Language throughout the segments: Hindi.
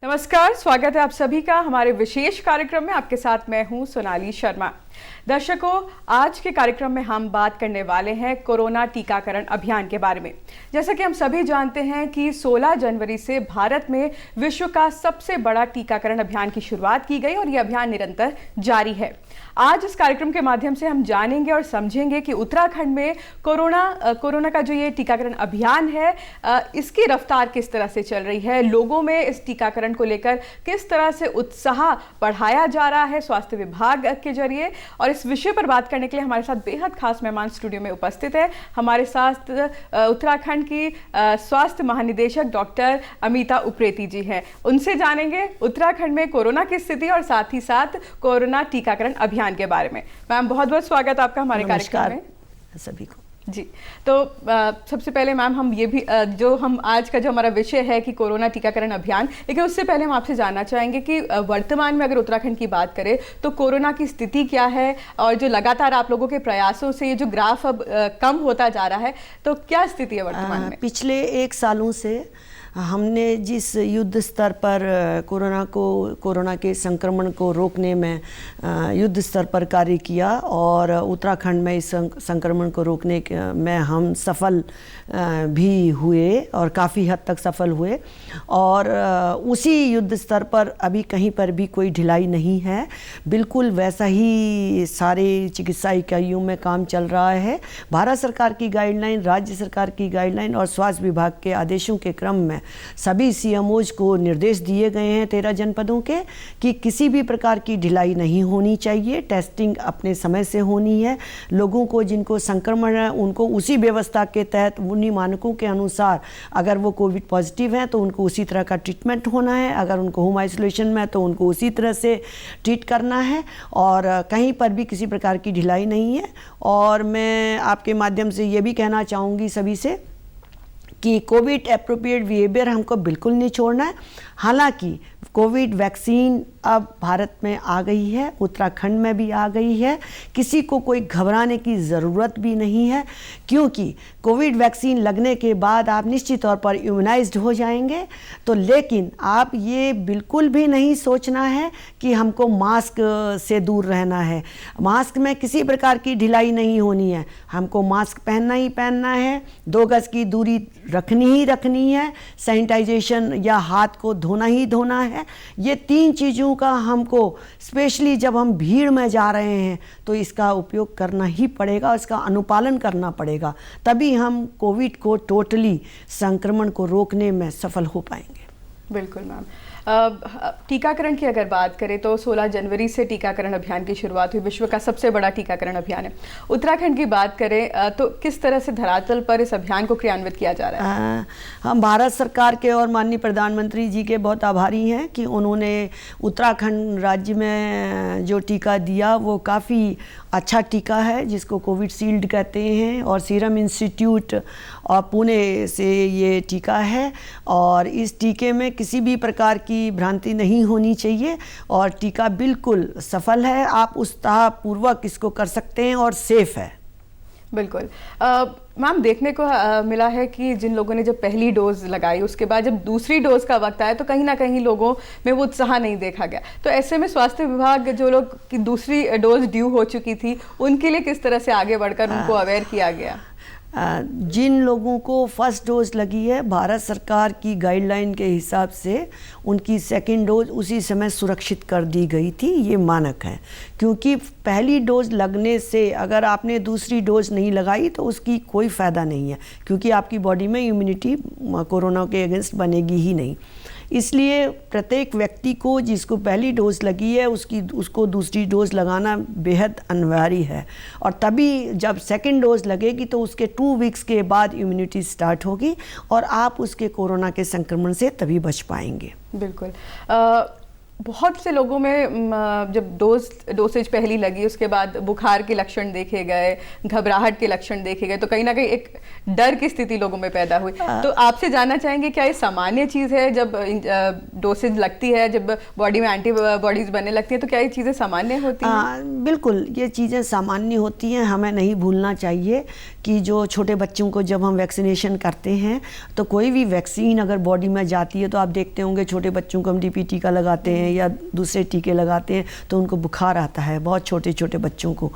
नमस्कार, स्वागत है आप सभी का हमारे विशेष कार्यक्रम में। आपके साथ मैं हूं सोनाली शर्मा। दर्शकों, आज के कार्यक्रम में हम बात करने वाले हैं कोरोना टीकाकरण अभियान के बारे में। जैसा कि हम सभी जानते हैं कि 16 जनवरी से भारत में विश्व का सबसे बड़ा टीकाकरण अभियान की शुरुआत की गई और यह अभियान निरंतर जारी है। आज इस कार्यक्रम के माध्यम से हम जानेंगे और समझेंगे कि उत्तराखंड में कोरोना का जो ये टीकाकरण अभियान है, इसकी रफ्तार किस तरह से चल रही है, लोगों में इस टीकाकरण को लेकर किस तरह से उत्साह बढ़ाया जा रहा है स्वास्थ्य विभाग के जरिए। और इस विषय पर बात करने के लिए हमारे साथ बेहद खास मेहमान स्टूडियो में उपस्थित है। हमारे साथ उत्तराखंड की स्वास्थ्य महानिदेशक डॉक्टर अमिता उप्रेती जी हैं। उनसे जानेंगे उत्तराखंड में कोरोना की स्थिति और साथ ही साथ कोरोना टीकाकरण अभियान के बारे में। मैम, बहुत बहुत स्वागत आपका हमारे कार्यक्रम में। सभी को जी, तो सबसे पहले मैम, हम ये भी जो हम आज का जो हमारा विषय है कि कोरोना टीकाकरण अभियान, लेकिन उससे पहले हम आपसे जानना चाहेंगे कि वर्तमान में अगर उत्तराखंड की बात करें तो कोरोना की स्थिति क्या है और जो लगातार आप लोगों के प्रयासों से ये जो ग्राफ अब कम होता जा रहा है, तो क्या स्थिति है वर्तमान में? पिछले 1 सालों से हमने जिस युद्ध स्तर पर कोरोना के संक्रमण को रोकने में युद्ध स्तर पर कार्य किया और उत्तराखंड में इस संक्रमण को रोकने में हम सफल भी हुए और काफ़ी हद तक सफल हुए। और उसी युद्ध स्तर पर अभी कहीं पर भी कोई ढिलाई नहीं है, बिल्कुल वैसा ही सारे चिकित्सा इकाइयों में काम चल रहा है। भारत सरकार की गाइडलाइन, राज्य सरकार की गाइडलाइन और स्वास्थ्य विभाग के आदेशों के क्रम में सभी सीएमओज को निर्देश दिए गए हैं 13 जनपदों के कि किसी भी प्रकार की ढिलाई नहीं होनी चाहिए। टेस्टिंग अपने समय से होनी है। लोगों को जिनको संक्रमण है उनको उसी व्यवस्था के तहत, उन्हीं मानकों के अनुसार, अगर वो कोविड पॉजिटिव हैं तो उनको उसी तरह का ट्रीटमेंट होना है, अगर उनको होम आइसोलेशन में तो उनको उसी तरह से ट्रीट करना है और कहीं पर भी किसी प्रकार की ढिलाई नहीं है। और मैं आपके माध्यम से ये भी कहना चाहूँगी सभी से कि कोविड एप्रोप्रिएट बिहेवियर हमको बिल्कुल नहीं छोड़ना है। हालांकि कोविड वैक्सीन अब भारत में आ गई है, उत्तराखंड में भी आ गई है। किसी को कोई घबराने की ज़रूरत भी नहीं है, क्योंकि कोविड वैक्सीन लगने के बाद आप निश्चित तौर पर इम्यूनाइज्ड हो जाएंगे। तो लेकिन आप ये बिल्कुल भी नहीं सोचना है कि हमको मास्क से दूर रहना है। मास्क में किसी प्रकार की ढिलाई नहीं होनी है। हमको मास्क पहनना ही पहनना है, 2 गज की दूरी रखनी ही रखनी है, सैनिटाइजेशन या हाथ को धोना ही धोना है। ये 3 चीज़ों का हमको, स्पेशली जब हम भीड़ में जा रहे हैं, तो इसका उपयोग करना ही पड़ेगा, इसका अनुपालन करना पड़ेगा, तभी हम कोविड को टोटली संक्रमण को रोकने में सफल हो पाएंगे। बिल्कुल मैम। टीकाकरण की अगर बात करें तो 16 जनवरी से टीकाकरण अभियान की शुरुआत हुई। विश्व का सबसे बड़ा टीकाकरण अभियान है। उत्तराखंड की बात करें तो किस तरह से धरातल पर इस अभियान को क्रियान्वित किया जा रहा है? हम भारत सरकार के और माननीय प्रधानमंत्री जी के बहुत आभारी हैं कि उन्होंने उत्तराखंड राज्य में जो टीका दिया वो काफ़ी अच्छा टीका है, जिसको कोविशील्ड कहते हैं, और सीरम इंस्टीट्यूट और पुणे से ये टीका है। और इस टीके में किसी भी प्रकार की भ्रांति नहीं होनी चाहिए और टीका बिल्कुल सफल है। आप उत्साहपूर्वक इसको कर सकते हैं और सेफ है। बिल्कुल। मैम, देखने को मिला है कि जिन लोगों ने जब पहली डोज लगाई, उसके बाद जब दूसरी डोज का वक्त आया तो कहीं ना कहीं लोगों में वो उत्साह नहीं देखा गया। तो ऐसे में स्वास्थ्य विभाग, जो लोग की दूसरी डोज ड्यू हो चुकी थी, उनके लिए किस तरह से आगे बढ़कर उनको अवेयर किया गया? जिन लोगों को फर्स्ट डोज लगी है, भारत सरकार की गाइडलाइन के हिसाब से उनकी सेकंड डोज उसी समय सुरक्षित कर दी गई थी। ये मानक है, क्योंकि पहली डोज लगने से अगर आपने दूसरी डोज नहीं लगाई तो उसकी कोई फ़ायदा नहीं है, क्योंकि आपकी बॉडी में इम्यूनिटी कोरोना के अगेंस्ट बनेगी ही नहीं। इसलिए प्रत्येक व्यक्ति को जिसको पहली डोज लगी है उसको दूसरी डोज लगाना बेहद अनिवार्य है। और तभी जब सेकंड डोज लगेगी तो उसके 2 वीक्स के बाद इम्यूनिटी स्टार्ट होगी और आप उसके कोरोना के संक्रमण से तभी बच पाएंगे। बिल्कुल। बहुत से लोगों में जब डोसेज पहली लगी उसके बाद बुखार के लक्षण देखे गए, घबराहट के लक्षण देखे गए, तो कहीं ना कहीं एक डर की स्थिति लोगों में पैदा हुई। तो आपसे जानना चाहेंगे क्या ये सामान्य चीज़ है जब डोसेज लगती है, जब बॉडी में एंटीबॉडीज बनने लगती है, तो क्या ये चीज़ें सामान्य होती हैं? बिल्कुल, ये चीज़ें सामान्य होती हैं। हमें नहीं भूलना चाहिए कि जो छोटे बच्चों को जब हम वैक्सीनेशन करते हैं तो कोई भी वैक्सीन अगर बॉडी में जाती है तो आप देखते होंगे छोटे बच्चों को हम डीपी टीका लगाते हैं या दूसरे टीके लगाते हैं तो उनको बुखार आता है, बहुत छोटे छोटे बच्चों को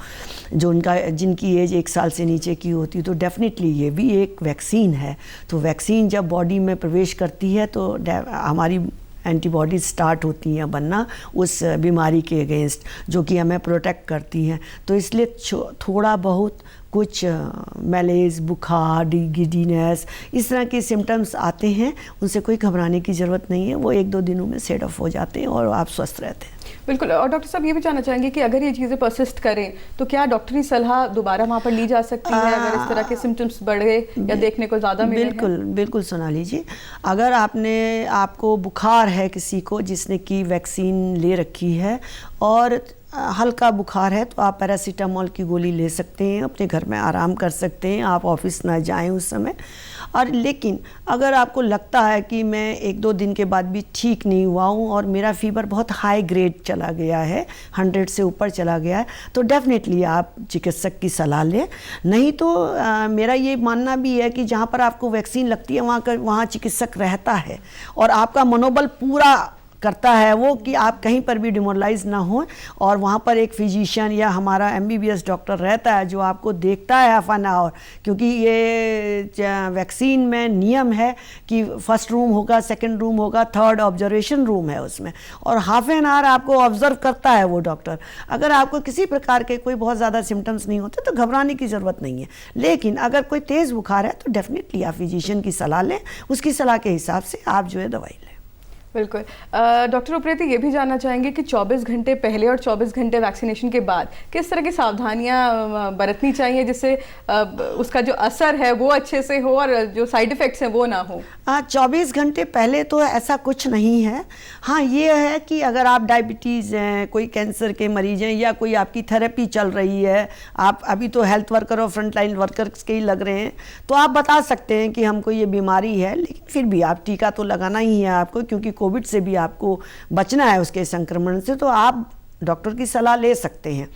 जिनकी एज 1 साल से नीचे की होती है। तो डेफिनेटली ये भी एक वैक्सीन है। तो वैक्सीन जब बॉडी में प्रवेश करती है तो हमारी एंटीबॉडीज स्टार्ट होती हैं बनना उस बीमारी के अगेंस्ट, जो कि हमें प्रोटेक्ट करती हैं। तो इसलिए थोड़ा बहुत कुछ मैलेज, बुखार, गिडीनेस, इस तरह के सिम्टम्स आते हैं, उनसे कोई घबराने की ज़रूरत नहीं है। वो 1-2 दिनों में सेट ऑफ हो जाते हैं और आप स्वस्थ रहते हैं। बिल्कुल। और डॉक्टर साहब ये भी जानना चाहेंगे कि अगर ये चीज़ें परसिस्ट करें तो क्या डॉक्टरी सलाह दोबारा वहाँ पर ली जा सकती है अगर इस तरह के सिम्टम्स बढ़े या देखने को ज़्यादा मिले? बिल्कुल सोनाली जी, अगर आपको बुखार है किसी को जिसने की वैक्सीन ले रखी है और हल्का बुखार है तो आप पैरासीटामोल की गोली ले सकते हैं, अपने घर में आराम कर सकते हैं, आप ऑफिस ना जाएं उस समय। और लेकिन अगर आपको लगता है कि मैं 1-2 दिन के बाद भी ठीक नहीं हुआ हूँ और मेरा फीवर बहुत हाई ग्रेड चला गया है, 100 से ऊपर चला गया है, तो डेफिनेटली आप चिकित्सक की सलाह लें। नहीं तो मेरा ये मानना भी है कि जहाँ पर आपको वैक्सीन लगती है वहाँ चिकित्सक रहता है और आपका मनोबल पूरा करता है वो कि आप कहीं पर भी डिमोरलाइज ना हो, और वहाँ पर एक फिजिशियन या हमारा MBBS डॉक्टर रहता है जो आपको देखता है हाफ एन आवर, क्योंकि ये वैक्सीन में नियम है कि फर्स्ट रूम होगा, सेकंड रूम होगा, थर्ड ऑब्जर्वेशन रूम है उसमें, और हाफ एन आवर आपको ऑब्जर्व करता है वो डॉक्टर। अगर आपको किसी प्रकार के कोई बहुत ज़्यादा सिम्टम्स नहीं होते तो घबराने की ज़रूरत नहीं है। लेकिन अगर कोई तेज़ बुखार है तो डेफिनेटली आप फिजिशियन की सलाह लें, उसकी सलाह के हिसाब से आप जो है दवाई लें। बिल्कुल। डॉक्टर उप्रेती ये भी जानना चाहेंगे कि 24 घंटे पहले और 24 घंटे वैक्सीनेशन के बाद किस तरह की सावधानियां बरतनी चाहिए जिससे उसका जो असर है वो अच्छे से हो और जो साइड इफ़ेक्ट्स हैं वो ना हो? 24 घंटे पहले तो ऐसा कुछ नहीं है। हाँ, ये है कि अगर आप डायबिटीज़ हैं, कोई कैंसर के मरीज हैं या कोई आपकी थेरेपी चल रही है, आप अभी तो हेल्थ वर्कर और फ्रंटलाइन वर्कर्स के ही लग रहे हैं, तो आप बता सकते हैं कि हमको ये बीमारी है, लेकिन फिर भी आप टीका तो लगाना ही है आपको, क्योंकि कोविड से भी आपको बचना है उसके संक्रमण से, तो आप डॉक्टर की सलाह ले सकते हैं।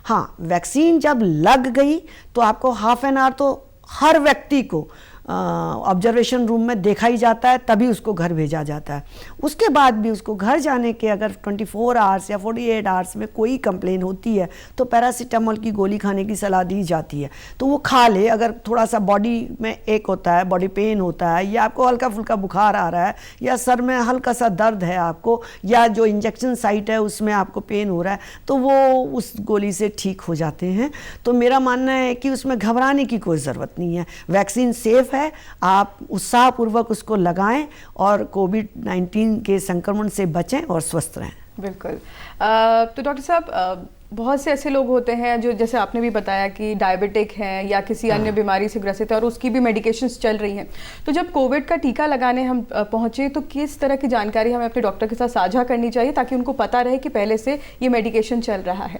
हाँ, वैक्सीन जब लग गई तो आपको हाफ एन आवर तो हर व्यक्ति को ऑब्जर्वेशन रूम में देखा ही जाता है, तभी उसको घर भेजा जाता है। उसके बाद भी उसको घर जाने के अगर 24 आवर्स या 48 आवर्स में कोई कंप्लेन होती है तो पैरासीटामोल की गोली खाने की सलाह दी जाती है, तो वो खा ले। अगर थोड़ा सा बॉडी में एक होता है, बॉडी पेन होता है, या आपको हल्का फुल्का बुखार आ रहा है, या सर में हल्का सा दर्द है आपको, या जो इंजेक्शन साइट है उसमें आपको पेन हो रहा है, तो वो उस गोली से ठीक हो जाते हैं। तो मेरा मानना है कि उसमें घबराने की कोई ज़रूरत नहीं है। वैक्सीन सेफ है, आप उत्साहपूर्वक उसको लगाएं और कोविड-19 के संक्रमण से बचें और स्वस्थ रहें। बिल्कुल। तो डॉक्टर साहब, बहुत से ऐसे लोग होते हैं जो, जैसे आपने भी बताया कि डायबिटिक हैं या किसी अन्य बीमारी से ग्रसित है और उसकी भी मेडिकेशंस चल रही हैं, तो जब कोविड का टीका लगाने हम पहुंचे तो किस तरह की जानकारी हमें अपने डॉक्टर के साथ साझा करनी चाहिए ताकि उनको पता रहे कि पहले से ये मेडिकेशन चल रहा है?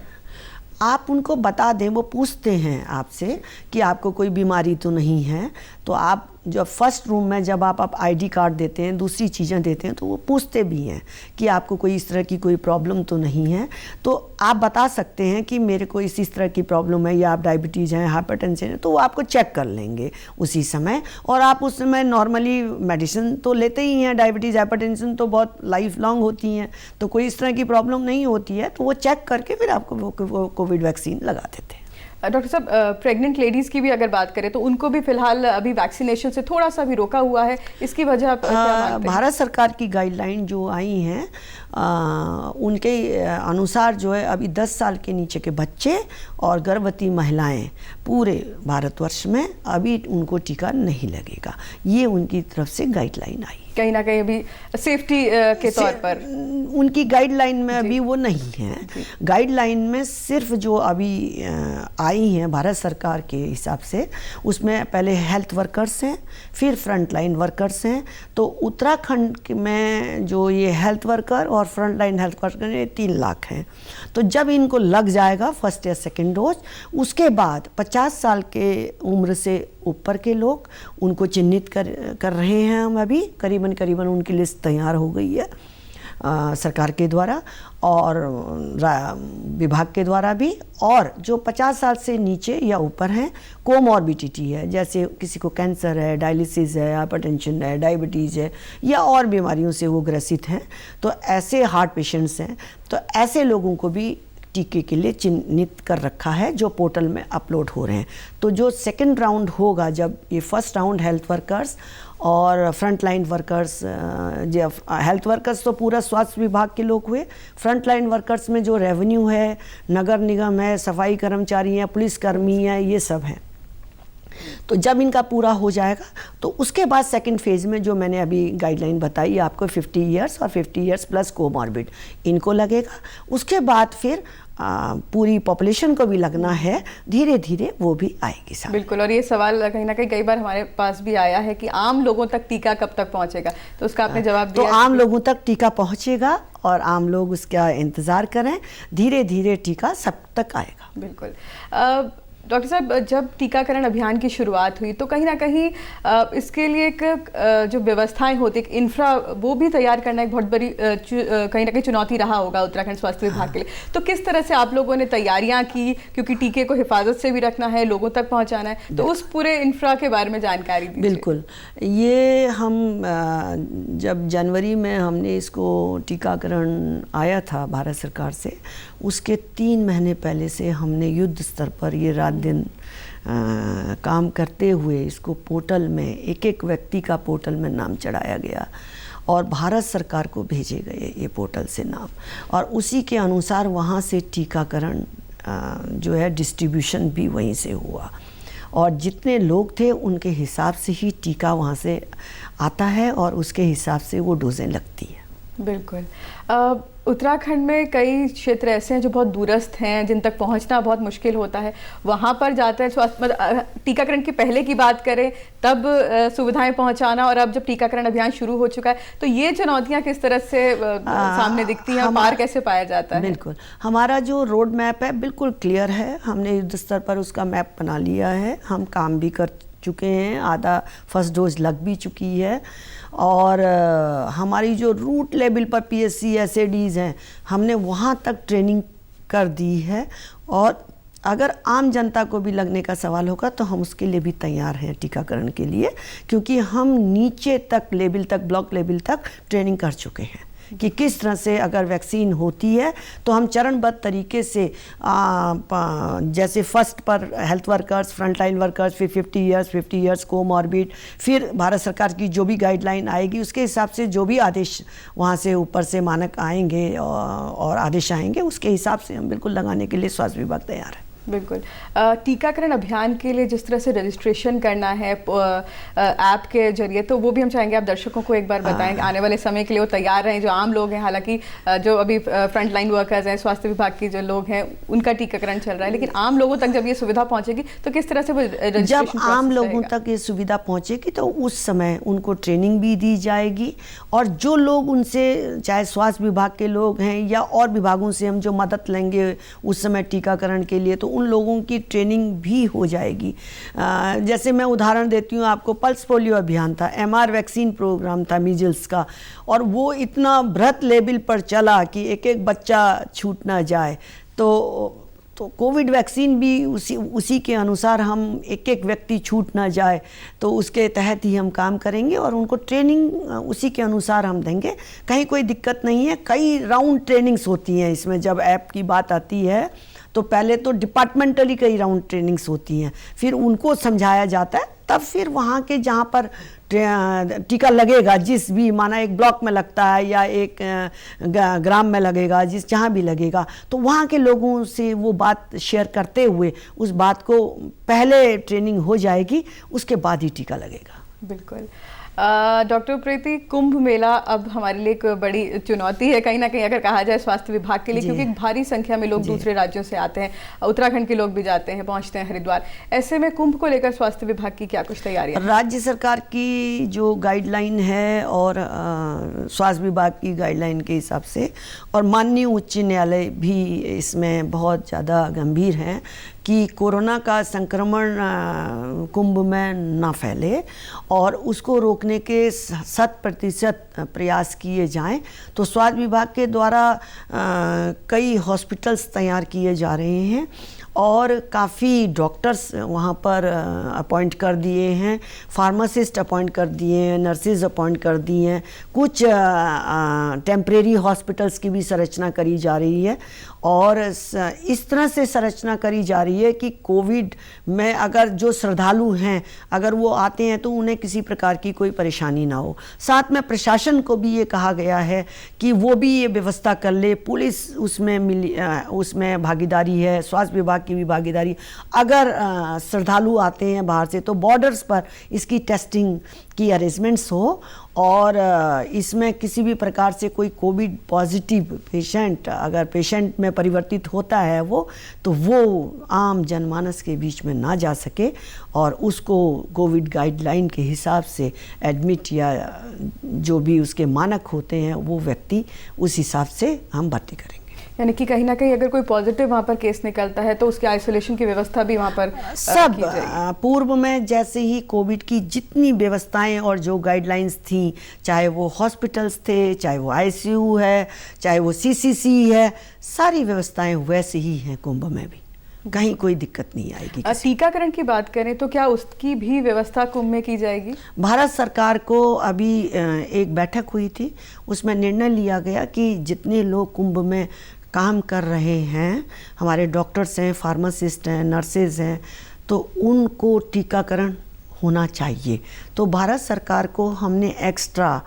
आप उनको बता दें, वो पूछते हैं आपसे कि आपको कोई बीमारी तो नहीं है, तो आप जब फर्स्ट रूम में जब आप आईडी कार्ड देते हैं, दूसरी चीज़ें देते हैं, तो वो पूछते भी हैं कि आपको कोई इस तरह की कोई प्रॉब्लम तो नहीं है। तो आप बता सकते हैं कि मेरे को इस तरह की प्रॉब्लम है, या आप डायबिटीज़ हैं, हाइपरटेंशन है, तो वो आपको चेक कर लेंगे उसी समय। और आप उस समय नॉर्मली मेडिसिन तो लेते ही हैं, डायबिटीज़ हाइपरटेंशन तो बहुत लाइफ लॉन्ग होती हैं, तो कोई इस तरह की प्रॉब्लम नहीं होती है, तो वो चेक करके फिर आपको वो कोविड वैक्सीन लगा देते हैं। डॉक्टर साहब, प्रेग्नेंट लेडीज़ की भी अगर बात करें तो उनको भी फिलहाल अभी वैक्सीनेशन से थोड़ा सा भी रोका हुआ है, इसकी वजह आप क्या मानते हैं? भारत सरकार की गाइडलाइन जो आई हैं उनके अनुसार जो है अभी 10 साल के नीचे के बच्चे और गर्भवती महिलाएं पूरे भारतवर्ष में अभी उनको टीका नहीं लगेगा। ये उनकी तरफ से गाइडलाइन आई, कहीं ना कहीं अभी सेफ्टी के तौर पर उनकी गाइडलाइन में अभी वो नहीं है। गाइडलाइन में सिर्फ जो अभी आई आई हैं भारत सरकार के हिसाब से, उसमें पहले हेल्थ वर्कर्स हैं, फिर फ्रंट लाइन वर्कर्स हैं। तो उत्तराखंड में जो ये हेल्थ वर्कर और फ्रंट लाइन हेल्थ वर्कर ये 3 लाख हैं। तो जब इनको लग जाएगा फर्स्ट या सेकेंड डोज, उसके बाद 50 साल के उम्र से ऊपर के लोग, उनको चिन्हित कर रहे हैं हम अभी। करीबन उनकी लिस्ट तैयार हो गई है सरकार के द्वारा और विभाग के द्वारा भी। और जो 50 साल से नीचे या ऊपर हैं, कोमॉर्बिडिटी है, जैसे किसी को कैंसर है, डायलिसिस है, हाइपरटेंशन है, डायबिटीज़ है या और बीमारियों से वो ग्रसित हैं, तो ऐसे हार्ट पेशेंट्स हैं, तो ऐसे लोगों को भी टीके के लिए चिन्हित कर रखा है जो पोर्टल में अपलोड हो रहे हैं। तो जो सेकंड राउंड होगा, जब ये फर्स्ट राउंड हेल्थ वर्कर्स और front line workers, health workers तो पूरा स्वास्थ्य विभाग के लोग हुए, फ्रंट लाइन वर्कर्स में जो रेवेन्यू है, नगर निगम है, सफाई कर्मचारी हैं, पुलिसकर्मी हैं, ये सब हैं। तो जब इनका पूरा हो जाएगा तो उसके बाद सेकंड फेज़ में जो मैंने अभी गाइडलाइन बताई आपको, 50 इयर्स और 50 इयर्स प्लस कोमॉर्बिड इनको लगेगा। उसके बाद फिर पूरी पॉपुलेशन को भी लगना है, धीरे धीरे वो भी आएगी साथ। बिल्कुल। और ये सवाल कहीं ना कहीं कई बार हमारे पास भी आया है कि आम लोगों तक टीका कब तक पहुंचेगा, तो उसका आपने जवाब दिया। तो आम लोगों तक टीका पहुंचेगा और आम लोग उसका इंतज़ार करें, धीरे धीरे टीका सब तक आएगा। बिल्कुल। डॉक्टर साहब, जब टीकाकरण अभियान की शुरुआत हुई तो कहीं ना कहीं इसके लिए एक जो व्यवस्थाएं होती, एक इंफ्रा, वो भी तैयार करना एक बहुत बड़ी कहीं ना कहीं चुनौती रहा होगा उत्तराखंड स्वास्थ्य विभाग के लिए। तो किस तरह से आप लोगों ने तैयारियां की, क्योंकि टीके को हिफाजत से भी रखना है, लोगों तक पहुंचाना है, तो उस पूरे इंफ्रा के बारे में जानकारी दीजिए। बिल्कुल। ये हम जब जनवरी में हमने इसको टीकाकरण आया था भारत सरकार से, उसके 3 महीने पहले से हमने युद्ध स्तर पर ये रात दिन काम करते हुए इसको पोर्टल में, एक एक व्यक्ति का पोर्टल में नाम चढ़ाया गया और भारत सरकार को भेजे गए ये पोर्टल से नाम, और उसी के अनुसार वहाँ से टीकाकरण जो है डिस्ट्रीब्यूशन भी वहीं से हुआ, और जितने लोग थे उनके हिसाब से ही टीका वहाँ से आता है और उसके हिसाब से वो डोजें लगती है। बिल्कुल। उत्तराखंड में कई क्षेत्र ऐसे हैं जो बहुत दूरस्थ हैं, जिन तक पहुंचना बहुत मुश्किल होता है, वहाँ पर जाते हैं स्वास्थ्य टीकाकरण की पहले की बात करें तब सुविधाएं पहुंचाना, और अब जब टीकाकरण अभियान शुरू हो चुका है तो ये चुनौतियां किस तरह से सामने दिखती हैं, पार कैसे पाया जाता है? बिल्कुल, हमारा जो रोड मैप है बिल्कुल क्लियर है, हमने युद्ध स्तर पर उसका मैप बना लिया है, हम काम भी कर चुके हैं, आधा फर्स्ट डोज लग भी चुकी है, और हमारी जो रूट लेवल पर PSC SADs हैं, हमने वहाँ तक ट्रेनिंग कर दी है, और अगर आम जनता को भी लगने का सवाल होगा तो हम उसके लिए भी तैयार हैं टीकाकरण के लिए, क्योंकि हम नीचे तक लेवल तक, ब्लॉक लेवल तक ट्रेनिंग कर चुके हैं कि किस तरह से अगर वैक्सीन होती है तो हम चरणबद्ध तरीके से जैसे फर्स्ट पर health workers, front line workers, फिर 50 इयर्स कोमॉर्बिड, फिर भारत सरकार की जो भी गाइडलाइन आएगी उसके हिसाब से जो भी आदेश वहाँ से ऊपर से मानक आएंगे और आदेश आएंगे, उसके हिसाब से हम बिल्कुल लगाने के लिए स्वास्थ्य विभाग तैयार है। बिल्कुल। टीकाकरण अभियान के लिए जिस तरह से रजिस्ट्रेशन करना है ऐप के जरिए, तो वो भी हम चाहेंगे आप दर्शकों को एक बार बताएं, आने वाले समय के लिए वो तैयार रहें, जो आम लोग हैं, हालांकि जो अभी फ्रंट लाइन वर्कर्स हैं, स्वास्थ्य विभाग के जो लोग हैं, उनका टीकाकरण चल रहा है, लेकिन आम लोगों तक जब ये सुविधा पहुंचेगी तो किस तरह से वो रजिस्ट्रेशन, जब आम लोगों तक ये सुविधा पहुंचेगी तो उस समय उनको ट्रेनिंग भी दी जाएगी, और जो लोग उनसे, चाहे स्वास्थ्य विभाग के लोग हैं या और विभागों से हम जो मदद लेंगे उस समय टीकाकरण के लिए, तो उन लोगों की ट्रेनिंग भी हो जाएगी। जैसे मैं उदाहरण देती हूँ आपको, पल्स पोलियो अभियान था, MR वैक्सीन प्रोग्राम था मीजल्स का, और वो इतना बृहत लेवल पर चला कि एक एक बच्चा छूट ना जाए, तो कोविड वैक्सीन भी उसी के अनुसार, हम एक एक व्यक्ति छूट ना जाए, तो उसके तहत ही हम काम करेंगे और उनको ट्रेनिंग उसी के अनुसार हम देंगे। कहीं कोई दिक्कत नहीं है, कई राउंड ट्रेनिंग्स होती हैं इसमें। जब ऐप की बात आती है तो पहले तो डिपार्टमेंटली कई राउंड ट्रेनिंग्स होती हैं, फिर उनको समझाया जाता है, तब फिर वहाँ के जहाँ पर टीका लगेगा, जिस भी, माना एक ब्लॉक में लगता है या एक ग्राम में लगेगा, जहाँ भी लगेगा, तो वहाँ के लोगों से वो बात शेयर करते हुए उस बात को पहले ट्रेनिंग हो जाएगी, उसके बाद ही टीका लगेगा। बिल्कुल। डॉक्टर प्रीति, कुंभ मेला अब हमारे लिए एक बड़ी चुनौती है कहीं ना कहीं, अगर कहा जाए स्वास्थ्य विभाग के लिए, क्योंकि भारी संख्या में लोग दूसरे राज्यों से आते हैं, उत्तराखंड के लोग भी जाते हैं, पहुंचते हैं हरिद्वार। ऐसे में कुंभ को लेकर स्वास्थ्य विभाग की क्या कुछ तैयारियां? राज्य सरकार की जो गाइडलाइन है और स्वास्थ्य विभाग की गाइडलाइन के हिसाब से, और माननीय उच्च न्यायालय भी इसमें बहुत ज़्यादा गंभीर हैं कि कोरोना का संक्रमण कुंभ में ना फैले और उसको रोकने के 100% प्रयास किए जाएं। तो स्वास्थ्य विभाग के द्वारा कई हॉस्पिटल्स तैयार किए जा रहे हैं और काफ़ी डॉक्टर्स वहाँ पर अपॉइंट कर दिए हैं, फार्मासिस्ट अपॉइंट कर दिए हैं, नर्सेज अपॉइंट कर दिए हैं, कुछ टेम्परेरी हॉस्पिटल्स की भी संरचना करी जा रही है और इस तरह से संरचना करी जा रही है कि कोविड में अगर जो श्रद्धालु हैं अगर वो आते हैं तो उन्हें किसी प्रकार की कोई परेशानी ना हो। साथ में प्रशासन को भी ये कहा गया है कि वो भी ये व्यवस्था कर ले, पुलिस उसमें भागीदारी है, स्वास्थ्य विभाग की भी भागीदारी। अगर श्रद्धालु आते हैं बाहर से तो बॉर्डर्स पर इसकी टेस्टिंग की अरेंजमेंट्स हो और इसमें किसी भी प्रकार से कोई कोविड पॉजिटिव पेशेंट अगर पेशेंट में परिवर्तित होता है वो आम जनमानस के बीच में ना जा सके और उसको कोविड गाइडलाइन के हिसाब से एडमिट या जो भी उसके मानक होते हैं वो व्यक्ति उस हिसाब से हम भर्ती करेंगे। यानी कि कहीं ना कहीं अगर कोई पॉजिटिव वहाँ पर केस निकलता है तो उसके आइसोलेशन की व्यवस्था भी वहाँ पर सब पूर्व में जैसे ही कोविड की जितनी व्यवस्थाएं और जो गाइडलाइंस थी, चाहे वो हॉस्पिटल्स थे, चाहे वो आईसीयू है, चाहे वो सीसीसी है, सारी व्यवस्थाएं वैसे ही हैं कुंभ में भी, कहीं कोई दिक्कत नहीं आएगी। टीकाकरण की बात करें तो क्या उसकी भी व्यवस्था कुंभ में की जाएगी? भारत सरकार को अभी एक बैठक हुई थी, उसमें निर्णय लिया गया कि जितने लोग कुंभ में काम कर रहे हैं, हमारे डॉक्टर्स हैं, फार्मासिस्ट हैं, नर्सेज हैं, तो उनको टीकाकरण होना चाहिए। तो भारत सरकार को हमने एक्स्ट्रा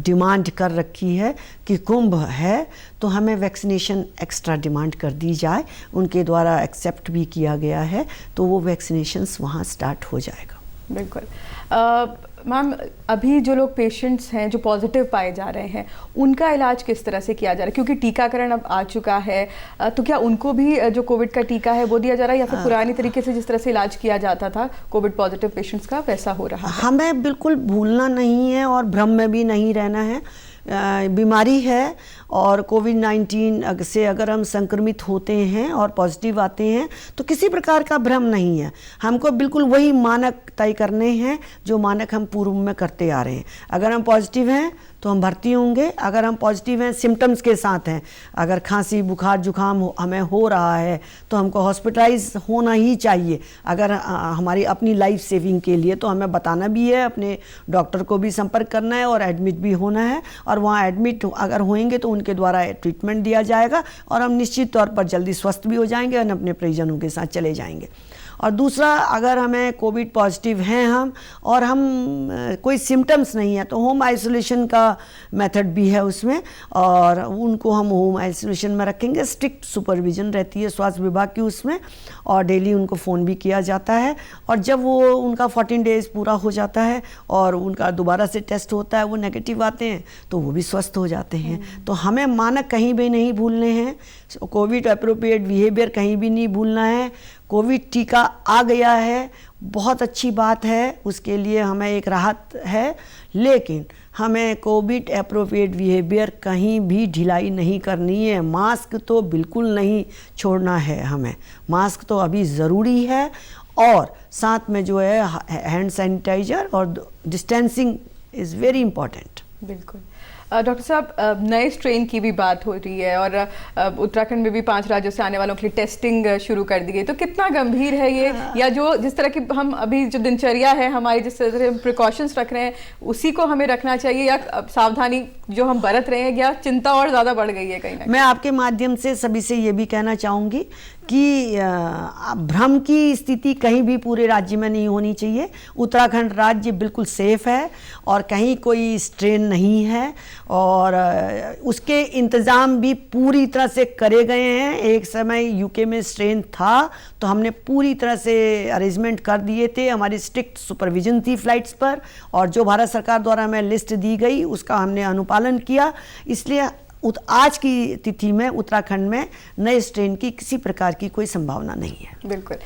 डिमांड कर रखी है कि कुंभ है तो हमें वैक्सीनेशन एक्स्ट्रा डिमांड कर दी जाए, उनके द्वारा एक्सेप्ट भी किया गया है, तो वो वैक्सीनेशंस वहाँ स्टार्ट हो जाएगा। बिल्कुल। मैम, अभी जो लोग पेशेंट्स हैं जो पॉजिटिव पाए जा रहे हैं उनका इलाज किस तरह से किया जा रहा है, क्योंकि टीकाकरण अब आ चुका है, तो क्या उनको भी जो कोविड का टीका है वो दिया जा रहा है या फिर पुरानी तरीके से जिस तरह से इलाज किया जाता था कोविड पॉजिटिव पेशेंट्स का वैसा हो रहा है? हमें बिल्कुल भूलना नहीं है और भ्रम में भी नहीं रहना है। बीमारी है और कोविड-19 से अगर हम संक्रमित होते हैं और पॉजिटिव आते हैं तो किसी प्रकार का भ्रम नहीं है। हमको बिल्कुल वही मानक तय करने हैं जो मानक हम पूर्व में करते आ रहे हैं। अगर हम पॉजिटिव हैं तो हम भर्ती होंगे, अगर हम पॉजिटिव हैं सिम्टम्स के साथ हैं, अगर खांसी बुखार जुकाम हमें हो रहा है तो हमको हॉस्पिटलाइज होना ही चाहिए। अगर हमारी अपनी लाइफ सेविंग के लिए तो हमें बताना भी है, अपने डॉक्टर को भी संपर्क करना है और एडमिट भी होना है, और वहाँ एडमिट अगर होंगे तो उनके द्वारा ट्रीटमेंट दिया जाएगा और हम निश्चित तौर पर जल्दी स्वस्थ भी हो जाएंगे और अपने परिजनों के साथ चले जाएंगे। और दूसरा, अगर हमें कोविड पॉजिटिव हैं हम और हम कोई सिम्टम्स नहीं है तो होम आइसोलेशन का मेथड भी है उसमें, और उनको हम होम आइसोलेशन में रखेंगे। स्ट्रिक्ट सुपरविजन रहती है स्वास्थ्य विभाग की उसमें, और डेली उनको फ़ोन भी किया जाता है, और जब वो उनका 14 डेज़ पूरा हो जाता है और उनका दोबारा से टेस्ट होता है, वो नेगेटिव आते हैं तो वो भी स्वस्थ हो जाते हैं। तो हमें मानक कहीं भी नहीं भूलने हैं, कोविड अप्रोप्रिएट बिहेवियर कहीं भी नहीं भूलना है। कोविड टीका आ गया है, बहुत अच्छी बात है, उसके लिए हमें एक राहत है, लेकिन हमें कोविड अप्रोप्रिएट बिहेवियर कहीं भी ढिलाई नहीं करनी है। मास्क तो बिल्कुल नहीं छोड़ना है, हमें मास्क तो अभी ज़रूरी है, और साथ में जो है हैंड सैनिटाइजर और डिस्टेंसिंग इज़ वेरी इम्पॉर्टेंट। बिल्कुल। डॉक्टर साहब, नए स्ट्रेन की भी बात हो रही है और उत्तराखंड में भी 5 राज्यों से आने वालों के लिए टेस्टिंग शुरू कर दी गई, तो कितना गंभीर है ये, या जो जिस तरह की हम अभी जो दिनचर्या है हमारी, जिस तरह हम प्रिकॉशंस रख रहे हैं उसी को हमें रखना चाहिए, या सावधानी जो हम बरत रहे हैं, या चिंता और ज़्यादा बढ़ गई है कहीं ना? मैं आपके माध्यम से सभी से ये भी कहना चाहूँगी कि भ्रम की स्थिति कहीं भी पूरे राज्य में नहीं होनी चाहिए। उत्तराखंड राज्य बिल्कुल सेफ है और कहीं कोई स्ट्रेन नहीं है, और उसके इंतज़ाम भी पूरी तरह से करे गए हैं। एक समय यूके में स्ट्रेन था तो हमने पूरी तरह से अरेंजमेंट कर दिए थे, हमारी स्ट्रिक्ट सुपरविजन थी फ़्लाइट्स पर, और जो भारत सरकार द्वारा हमें लिस्ट दी गई उसका हमने अनुपालन किया। इसलिए आज की तिथि में उत्तराखंड में नए स्ट्रेन की किसी प्रकार की कोई संभावना नहीं है। बिल्कुल।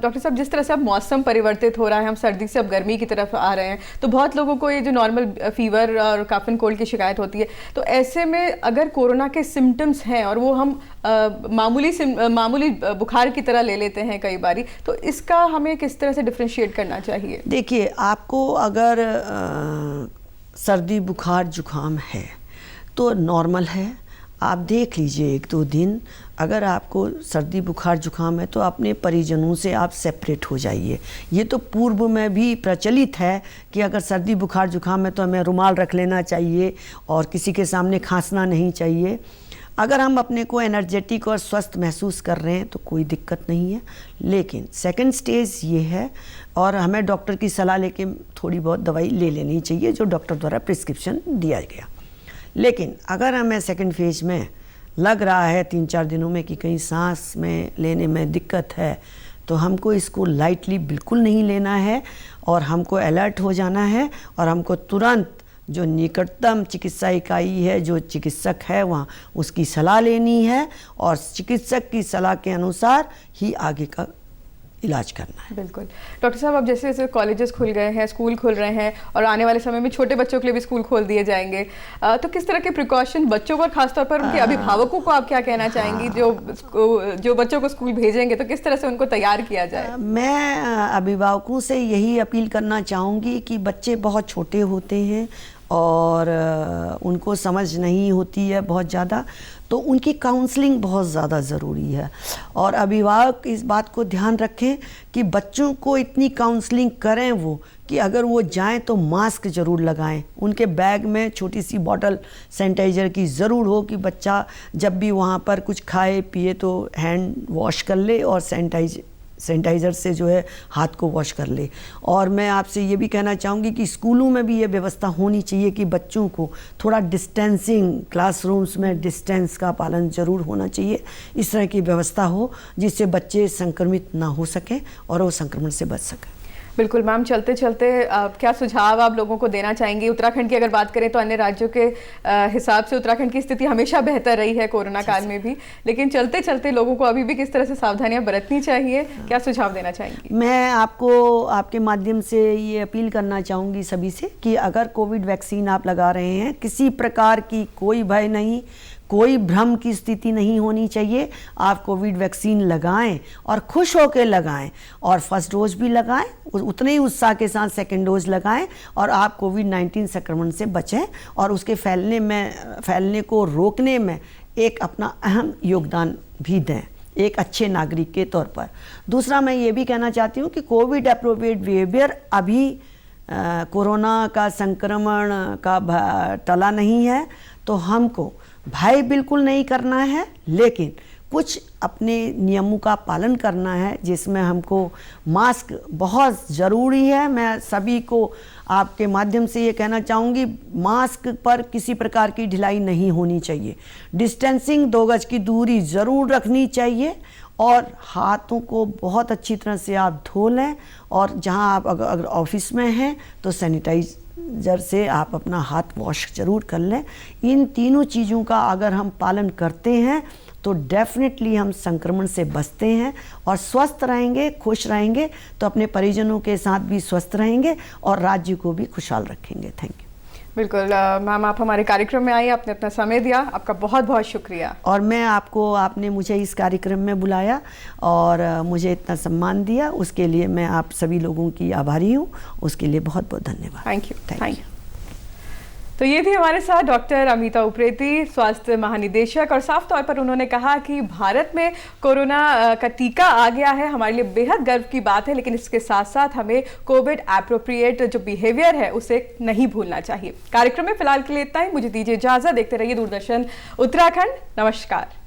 डॉक्टर साहब, जिस तरह से अब मौसम परिवर्तित हो रहा है, हम सर्दी से अब गर्मी की तरफ आ रहे हैं, तो बहुत लोगों को ये जो नॉर्मल फीवर और कफ एंड कोल्ड की शिकायत होती है, तो ऐसे में अगर कोरोना के सिम्टम्स हैं और वो हम मामूली बुखार की तरह ले लेते हैं कई बारी, तो इसका हमें किस तरह से डिफ्रेंशिएट करना चाहिए? देखिए, आपको अगर सर्दी बुखार जुकाम है तो नॉर्मल है, आप देख लीजिए 1-2 दिन। अगर आपको सर्दी बुखार जुकाम है तो अपने परिजनों से आप सेपरेट हो जाइए। ये तो पूर्व में भी प्रचलित है कि अगर सर्दी बुखार जुकाम है तो हमें रुमाल रख लेना चाहिए और किसी के सामने खांसना नहीं चाहिए। अगर हम अपने को एनर्जेटिक और स्वस्थ महसूस कर रहे हैं तो कोई दिक्कत नहीं है, लेकिन सेकंड स्टेज ये है और हमें डॉक्टर की सलाह लेके थोड़ी बहुत दवाई ले लेनी चाहिए जो डॉक्टर द्वारा प्रिस्क्रिप्शन दिया गया। लेकिन अगर हमें सेकंड फेज में लग रहा है 3-4 दिनों में कि कहीं सांस में लेने में दिक्कत है, तो हमको इसको लाइटली बिल्कुल नहीं लेना है और हमको अलर्ट हो जाना है और हमको तुरंत जो निकटतम चिकित्सा इकाई है, जो चिकित्सक है वहाँ उसकी सलाह लेनी है और चिकित्सक की सलाह के अनुसार ही आगे का इलाज करना है। बिल्कुल। डॉक्टर साहब, अब जैसे जैसे कॉलेजेस खुल गए हैं, स्कूल खुल रहे हैं और आने वाले समय में छोटे बच्चों के लिए भी स्कूल खोल दिए जाएंगे, तो किस तरह के प्रिकॉशन बच्चों को और खासतौर पर उनके अभिभावकों को आप क्या कहना चाहेंगी जो बच्चों को स्कूल भेजेंगे, तो किस तरह से उनको तैयार किया जाए? मैं अभिभावकों से यही अपील करना चाहूँगी कि बच्चे बहुत छोटे होते हैं और उनको समझ नहीं होती है बहुत ज़्यादा, तो उनकी काउंसलिंग बहुत ज़्यादा ज़रूरी है और अभिभावक इस बात को ध्यान रखें कि बच्चों को इतनी काउंसलिंग करें वो कि अगर वो जाएं तो मास्क ज़रूर लगाएं, उनके बैग में छोटी सी बॉटल सैनिटाइज़र की ज़रूर हो कि बच्चा जब भी वहाँ पर कुछ खाए पिए तो हैंड वॉश कर ले और सैनिटाइज़र से जो है हाथ को वॉश कर ले। और मैं आपसे ये भी कहना चाहूँगी कि स्कूलों में भी ये व्यवस्था होनी चाहिए कि बच्चों को थोड़ा डिस्टेंसिंग, क्लासरूम्स में डिस्टेंस का पालन ज़रूर होना चाहिए। इस तरह की व्यवस्था हो जिससे बच्चे संक्रमित ना हो सकें और वो संक्रमण से बच सकें। बिल्कुल मैम, चलते चलते क्या सुझाव आप लोगों को देना चाहेंगी? उत्तराखंड की अगर बात करें तो अन्य राज्यों के हिसाब से उत्तराखंड की स्थिति हमेशा बेहतर रही है कोरोना काल में भी, लेकिन चलते चलते लोगों को अभी भी किस तरह से सावधानियां बरतनी चाहिए, क्या सुझाव देना चाहेंगी? मैं आपको आपके माध्यम से ये अपील करना चाहूँगी सभी से कि अगर कोविड वैक्सीन आप लगा रहे हैं, किसी प्रकार की कोई भय नहीं, कोई भ्रम की स्थिति नहीं होनी चाहिए। आप कोविड वैक्सीन लगाएं और खुश होकर लगाएं और फर्स्ट डोज भी लगाएं, उतने ही उत्साह के साथ सेकंड डोज लगाएं और आप कोविड-19 संक्रमण से बचें और उसके फैलने को रोकने में एक अपना अहम योगदान भी दें एक अच्छे नागरिक के तौर पर। दूसरा, मैं ये भी कहना चाहती हूँ कि कोविड अप्रोप्रिएट बिहेवियर अभी कोरोना का संक्रमण का टला नहीं है, तो हमको भय बिल्कुल नहीं करना है, लेकिन कुछ अपने नियमों का पालन करना है जिसमें हमको मास्क बहुत ज़रूरी है। मैं सभी को आपके माध्यम से ये कहना चाहूँगी, मास्क पर किसी प्रकार की ढिलाई नहीं होनी चाहिए, डिस्टेंसिंग 2 गज की दूरी ज़रूर रखनी चाहिए और हाथों को बहुत अच्छी तरह से आप धो लें और जहाँ आप अगर ऑफिस में हैं तो सैनिटाइजर से आप अपना हाथ वॉश ज़रूर कर लें। इन तीनों चीज़ों का अगर हम पालन करते हैं तो डेफिनेटली हम संक्रमण से बचते हैं और स्वस्थ रहेंगे, खुश रहेंगे, तो अपने परिजनों के साथ भी स्वस्थ रहेंगे और राज्य को भी खुशहाल रखेंगे। Thank you. बिल्कुल मैम, आप हमारे कार्यक्रम में आई, आपने अपना समय दिया, आपका बहुत बहुत शुक्रिया। और मैं आपने मुझे इस कार्यक्रम में बुलाया और मुझे इतना सम्मान दिया, उसके लिए मैं आप सभी लोगों की आभारी हूँ। उसके लिए बहुत बहुत धन्यवाद। Thank you. तो ये थी हमारे साथ डॉक्टर अमिता उप्रेती, स्वास्थ्य महानिदेशक, और साफ तौर पर उन्होंने कहा कि भारत में कोरोना का टीका आ गया है, हमारे लिए बेहद गर्व की बात है, लेकिन इसके साथ साथ हमें कोविड एप्रोप्रिएट जो बिहेवियर है उसे नहीं भूलना चाहिए। कार्यक्रम में फिलहाल के लिए इतना ही, मुझे दीजिए इजाजत। देखते रहिए दूरदर्शन उत्तराखंड। नमस्कार।